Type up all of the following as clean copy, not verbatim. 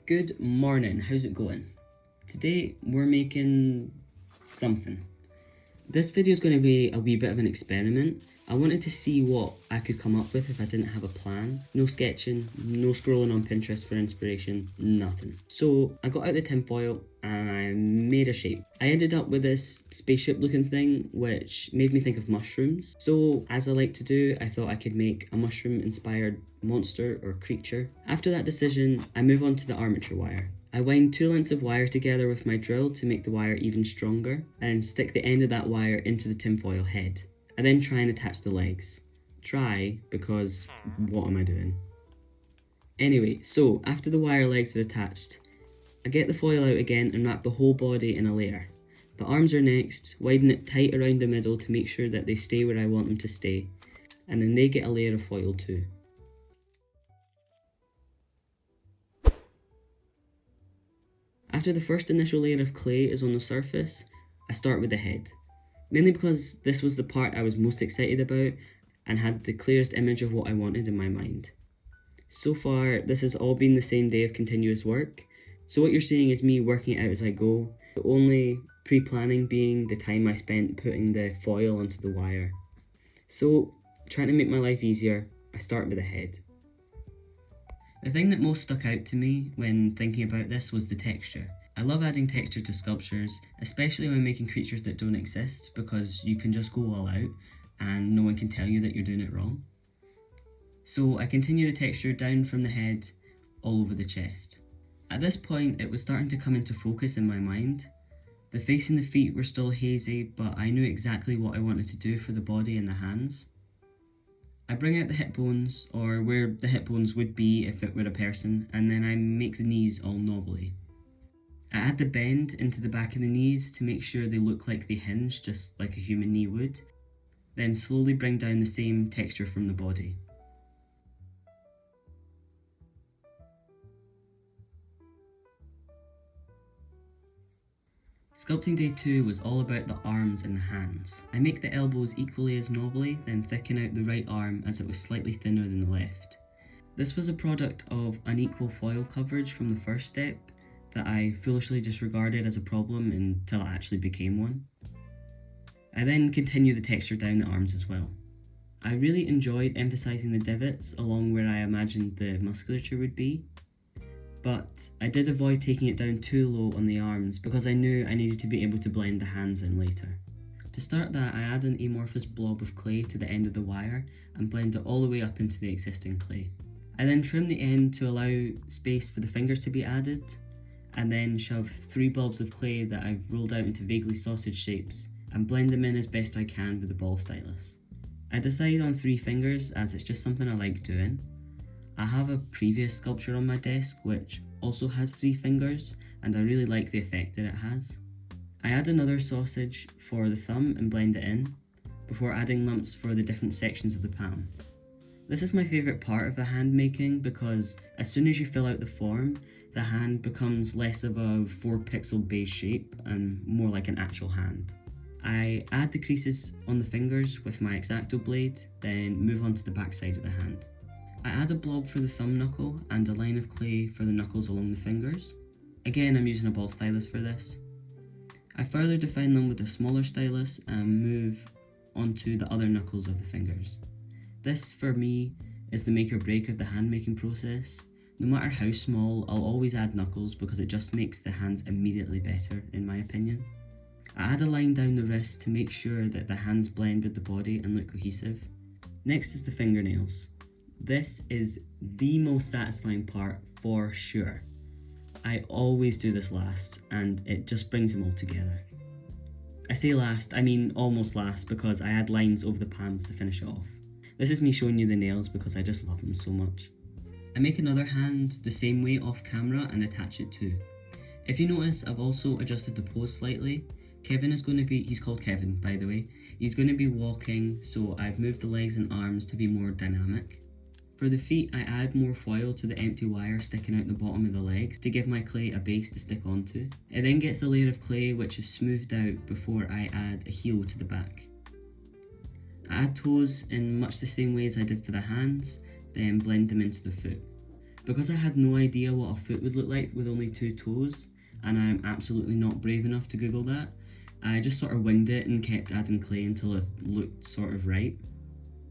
Good morning, how's it going? Today we're making something. This video is going to be a wee bit of an experiment. I wanted to see what I could come up with if I didn't have a plan. No sketching, no scrolling on Pinterest for inspiration, nothing. So I got out the tinfoil and I made a shape. I ended up with this spaceship looking thing which made me think of mushrooms. So as I like to do, I thought I could make a mushroom inspired monster or creature. After that decision, I move on to the armature wire. I wind 2 lengths of wire together with my drill to make the wire even stronger and stick the end of that wire into the tinfoil head. I then try and attach the legs. Try, because what am I doing? Anyway, so after the wire legs are attached, I get the foil out again and wrap the whole body in a layer. The arms are next, widen it tight around the middle to make sure that they stay where I want them to stay, and then they get a layer of foil too. After the first initial layer of clay is on the surface, I start with the head. Mainly because this was the part I was most excited about and had the clearest image of what I wanted in my mind. So far, this has all been the same day of continuous work, so what you're seeing is me working it out as I go, the only pre-planning being the time I spent putting the foil onto the wire. So, trying to make my life easier, I start with the head. The thing that most stuck out to me when thinking about this was the texture. I love adding texture to sculptures, especially when making creatures that don't exist, because you can just go all out and no one can tell you that you're doing it wrong. So I continue the texture down from the head all over the chest. At this point, it was starting to come into focus in my mind. The face and the feet were still hazy, but I knew exactly what I wanted to do for the body and the hands. I bring out the hip bones, or where the hip bones would be if it were a person, and then I make the knees all knobbly. I add the bend into the back of the knees to make sure they look like they hinge just like a human knee would, then slowly bring down the same texture from the body. Sculpting day 2 was all about the arms and the hands. I make the elbows equally as knobbly, then thicken out the right arm as it was slightly thinner than the left. This was a product of unequal foil coverage from the first step that I foolishly disregarded as a problem until it actually became one. I then continue the texture down the arms as well. I really enjoyed emphasising the divots along where I imagined the musculature would be, but I did avoid taking it down too low on the arms because I knew I needed to be able to blend the hands in later. To start that, I add an amorphous blob of clay to the end of the wire and blend it all the way up into the existing clay. I then trim the end to allow space for the fingers to be added, and then shove 3 blobs of clay that I've rolled out into vaguely sausage shapes and blend them in as best I can with the ball stylus. I decide on 3 fingers as it's just something I like doing. I have a previous sculpture on my desk which also has 3 fingers and I really like the effect that it has. I add another sausage for the thumb and blend it in, before adding lumps for the different sections of the palm. This is my favourite part of the hand making because as soon as you fill out the form, the hand becomes less of a 4 pixel base shape and more like an actual hand. I add the creases on the fingers with my X-Acto blade, then move on to the back side of the hand. I add a blob for the thumb knuckle and a line of clay for the knuckles along the fingers. Again, I'm using a ball stylus for this. I further define them with a smaller stylus and move onto the other knuckles of the fingers. This, for me, is the make or break of the hand making process. No matter how small, I'll always add knuckles because it just makes the hands immediately better, in my opinion. I add a line down the wrist to make sure that the hands blend with the body and look cohesive. Next is the fingernails. This is the most satisfying part for sure. I always do this last and it just brings them all together. I say last, I mean almost last because I add lines over the palms to finish it off. This is me showing you the nails because I just love them so much. I make another hand the same way off camera and attach it too. If you notice, I've also adjusted the pose slightly. Kevin is going to be, he's called Kevin by the way, he's going to be walking, so I've moved the legs and arms to be more dynamic. For the feet, I add more foil to the empty wire sticking out the bottom of the legs to give my clay a base to stick onto. It then gets a layer of clay which is smoothed out before I add a heel to the back. I add toes in much the same way as I did for the hands, then blend them into the foot. Because I had no idea what a foot would look like with only 2 toes, and I'm absolutely not brave enough to Google that, I just sort of winged it and kept adding clay until it looked sort of right.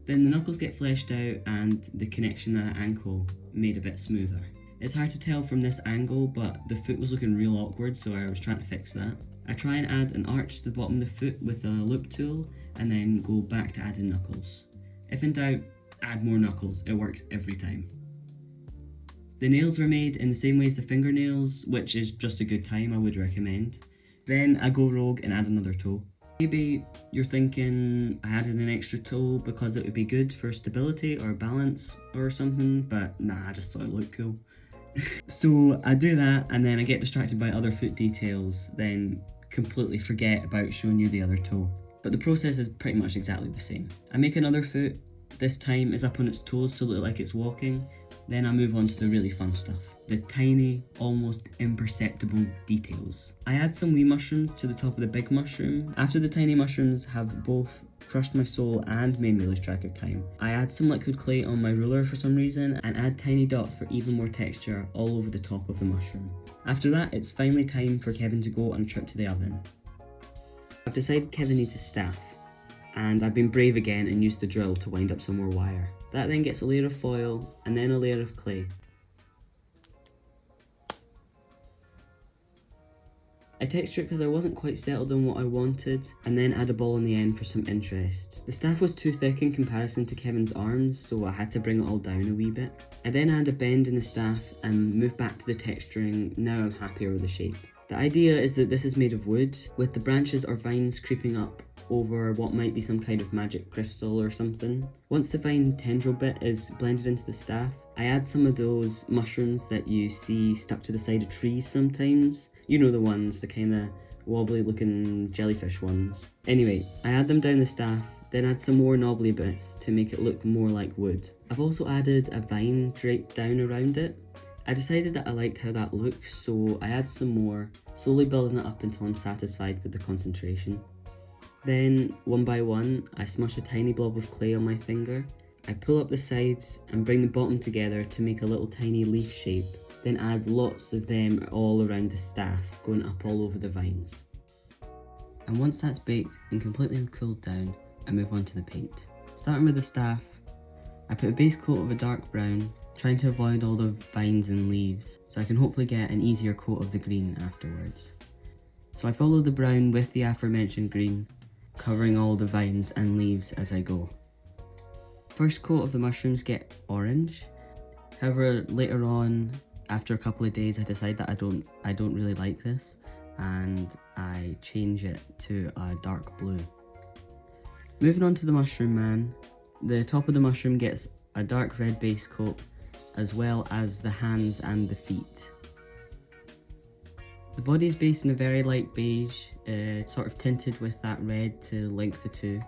Then the knuckles get fleshed out and the connection at the ankle made a bit smoother. It's hard to tell from this angle, but the foot was looking real awkward, so I was trying to fix that. I try and add an arch to the bottom of the foot with a loop tool, and then go back to adding knuckles. If in doubt, add more knuckles, it works every time. The nails were made in the same way as the fingernails, which is just a good time, I would recommend. Then I go rogue and add another toe. Maybe you're thinking I added an extra toe because it would be good for stability or balance or something, but nah, I just thought it looked cool. So I do that, and then I get distracted by other foot details, then completely forget about showing you the other toe. But the process is pretty much exactly the same. I make another foot, this time is up on its toes to look like it's walking, then I move on to the really fun stuff. The tiny, almost imperceptible details. I add some wee mushrooms to the top of the big mushroom. After the tiny mushrooms have both crushed my soul and made me lose track of time, I add some liquid clay on my ruler for some reason and add tiny dots for even more texture all over the top of the mushroom. After that, it's finally time for Kevin to go on a trip to the oven. I've decided Kevin needs a staff, and I've been brave again and used the drill to wind up some more wire. That then gets a layer of foil and then a layer of clay. I texture it because I wasn't quite settled on what I wanted, and then add a ball in the end for some interest. The staff was too thick in comparison to Kevin's arms, so I had to bring it all down a wee bit. I then add a bend in the staff and move back to the texturing. Now I'm happier with the shape. The idea is that this is made of wood, with the branches or vines creeping up over what might be some kind of magic crystal or something. Once the vine tendril bit is blended into the staff, I add some of those mushrooms that you see stuck to the side of trees sometimes. You know the ones, the kind of wobbly looking jellyfish ones. Anyway, I add them down the staff, then add some more knobbly bits to make it look more like wood. I've also added a vine draped down around it. I decided that I liked how that looks, so I add some more, slowly building it up until I'm satisfied with the concentration. Then, one by one, I smush a tiny blob of clay on my finger. I pull up the sides and bring the bottom together to make a little tiny leaf shape, then add lots of them all around the staff, going up all over the vines. And once that's baked and completely cooled down, I move on to the paint. Starting with the staff, I put a base coat of a dark brown, trying to avoid all the vines and leaves, so I can hopefully get an easier coat of the green afterwards. So I follow the brown with the aforementioned green, covering all the vines and leaves as I go. First coat of the mushrooms get orange, however later on, after a couple of days, I decide that I don't really like this, and I change it to a dark blue. Moving on to the mushroom man, the top of the mushroom gets a dark red base coat, as well as the hands and the feet. The body is based in a very light beige, sort of tinted with that red to link the two.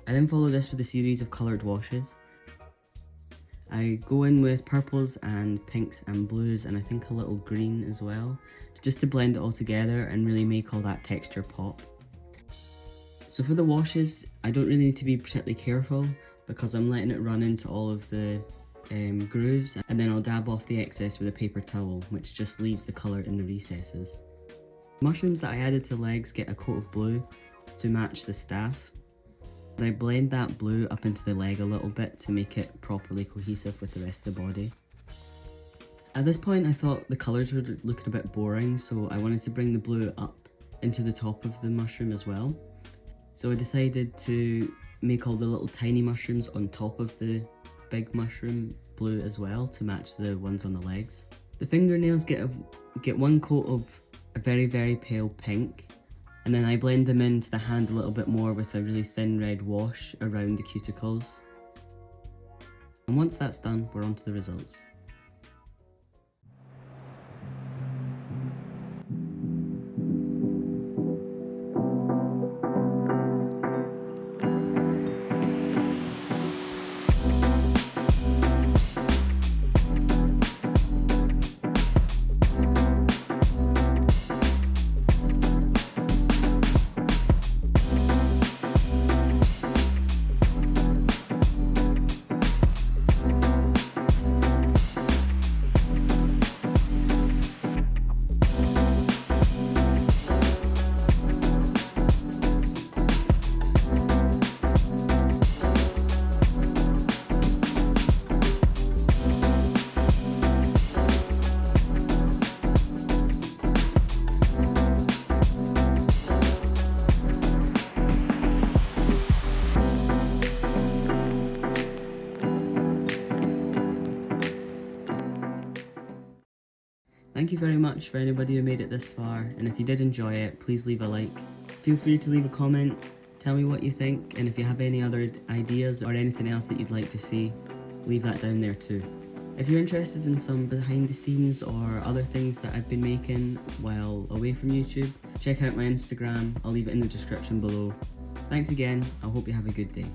I then follow this with a series of coloured washes. I go in with purples and pinks and blues, and I think a little green as well, just to blend it all together and really make all that texture pop. So for the washes, I don't really need to be particularly careful because I'm letting it run into all of the grooves, and then I'll dab off the excess with a paper towel, which just leaves the colour in the recesses. Mushrooms that I added to legs get a coat of blue to match the staff. I blend that blue up into the leg a little bit to make it properly cohesive with the rest of the body. At this point I thought the colours were looking a bit boring, so I wanted to bring the blue up into the top of the mushroom as well. So I decided to make all the little tiny mushrooms on top of the big mushroom blue as well to match the ones on the legs. The fingernails get one coat of a very, very pale pink, and then I blend them into the hand a little bit more with a really thin red wash around the cuticles. And once that's done, we're on to the results. Thank you very much for anybody who made it this far, and if you did enjoy it, please leave a like. Feel free to leave a comment, tell me what you think, and if you have any other ideas or anything else that you'd like to see, leave that down there too. If you're interested in some behind the scenes or other things that I've been making while away from YouTube, check out my Instagram, I'll leave it in the description below. Thanks again, I hope you have a good day.